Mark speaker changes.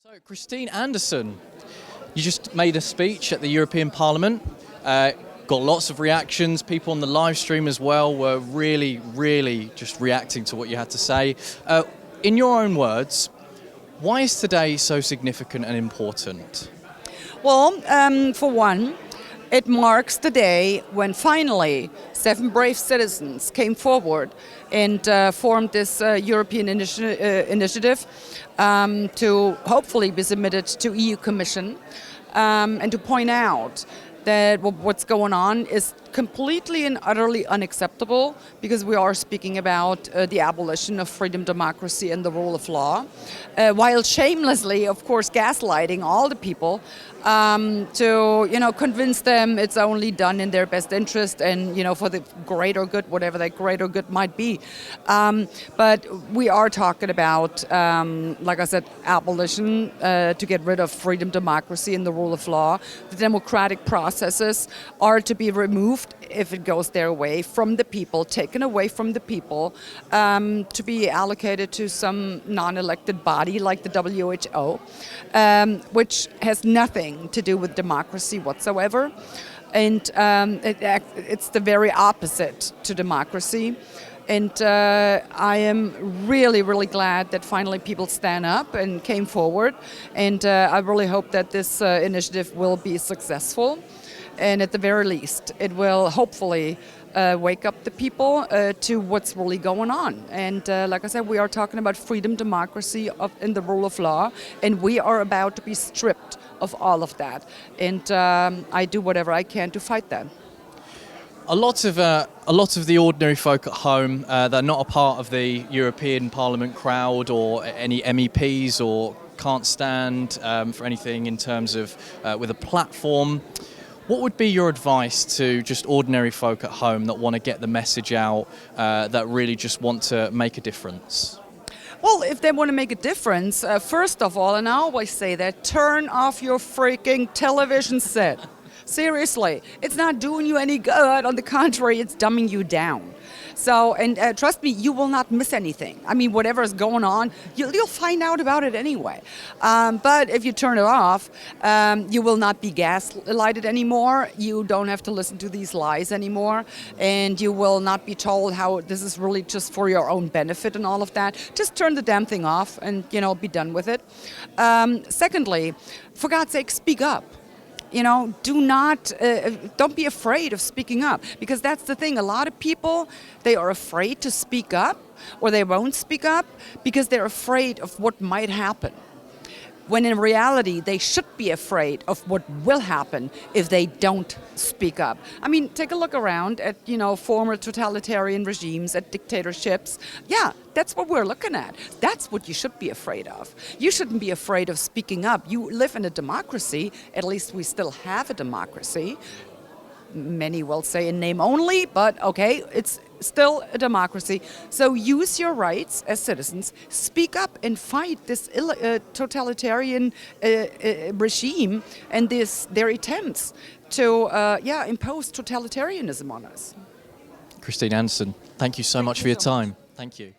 Speaker 1: So, Christine Anderson, you just made a speech at the European Parliament, got lots of reactions, people on the live stream as well were really just reacting to what you had to say. In your own words, why is today so significant and important?
Speaker 2: Well, for one, it marks the day when finally 7 brave citizens came forward and formed this European initiative to hopefully be submitted to EU Commission and to point out that what's going on is completely and utterly unacceptable, because we are speaking about the abolition of freedom, democracy, and the rule of law, while shamelessly, of course, gaslighting all the people to convince them it's only done in their best interest and for the greater good, whatever that greater good might be. But we are talking about, like I said, abolition to get rid of freedom, democracy, and the rule of law. The democratic processes are to be removed if it goes their way from the people, taken away from the people, to be allocated to some non-elected body like the WHO, which has nothing to do with democracy whatsoever. And it's the very opposite to democracy. And I am really glad that finally people stand up and came forward. And I really hope that this initiative will be successful. And at the very least, it will hopefully wake up the people to what's really going on. And like I said, we are talking about freedom, democracy, and the rule of law, and we are about to be stripped of all of that. And I do whatever I can to fight that.
Speaker 1: A lot of the ordinary folk at home that are not a part of the European Parliament crowd or any MEPs or can't stand for anything in terms of with a platform. What would be your advice to just ordinary folk at home that want to get the message out, that really just want to make a difference?
Speaker 2: Well, if they want to make a difference, first of all, and I always say that, turn off your freaking television set. Seriously, it's not doing you any good. On the contrary, it's dumbing you down. So, and trust me, you will not miss anything. I mean, whatever is going on, you'll find out about it anyway. But if you turn it off, you will not be gaslighted anymore. You don't have to listen to these lies anymore. And you will not be told how this is really just for your own benefit and all of that. Just turn the damn thing off and, be done with it. Secondly, for God's sake, speak up. Don't be afraid of speaking up, because that's the thing. A lot of people, they are afraid to speak up, or they won't speak up because they're afraid of what might happen. When in reality, they should be afraid of what will happen if they don't speak up. I mean, take a look around at, former totalitarian regimes, at dictatorships. Yeah, that's what we're looking at. That's what you should be afraid of. You shouldn't be afraid of speaking up. You live in a democracy. At least we still have a democracy. Many will say in name only, but okay, it's still a democracy. So use your rights as citizens, speak up and fight this totalitarian regime and their attempts to impose totalitarianism on us.
Speaker 1: Christine Anderson, thank you so much for your time. Thank you.